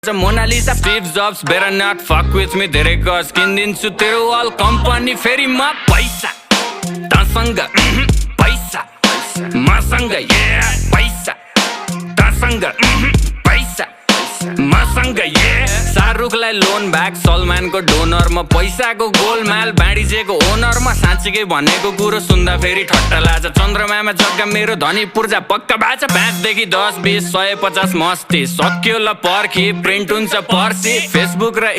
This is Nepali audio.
गर्छ Mona Lisa Steve Jobs better not fuck with me धेरै गज किनिदिन्छु तेरो अल कम्पनी फेरि म पैसा तसँग पैसा मसँग पैसा तसँग पैसा मसँग शाहरुखलाई लोन ब्याक सलमानको डोनर म पैसाको गोलमाल बाँडिजेको ओनर म साँच्चीकै भनेको कुरो सुन्दा फेरि ठट्टा लाग्छ चन्द्रमामा जग्गा मेरो धनी पूर्जा पक्का बाचा 5 देखि 10 20 150 मस्ती सक्यो ल पर्खी प्रिन्ट हुन्छ पर्सी फेसबुक र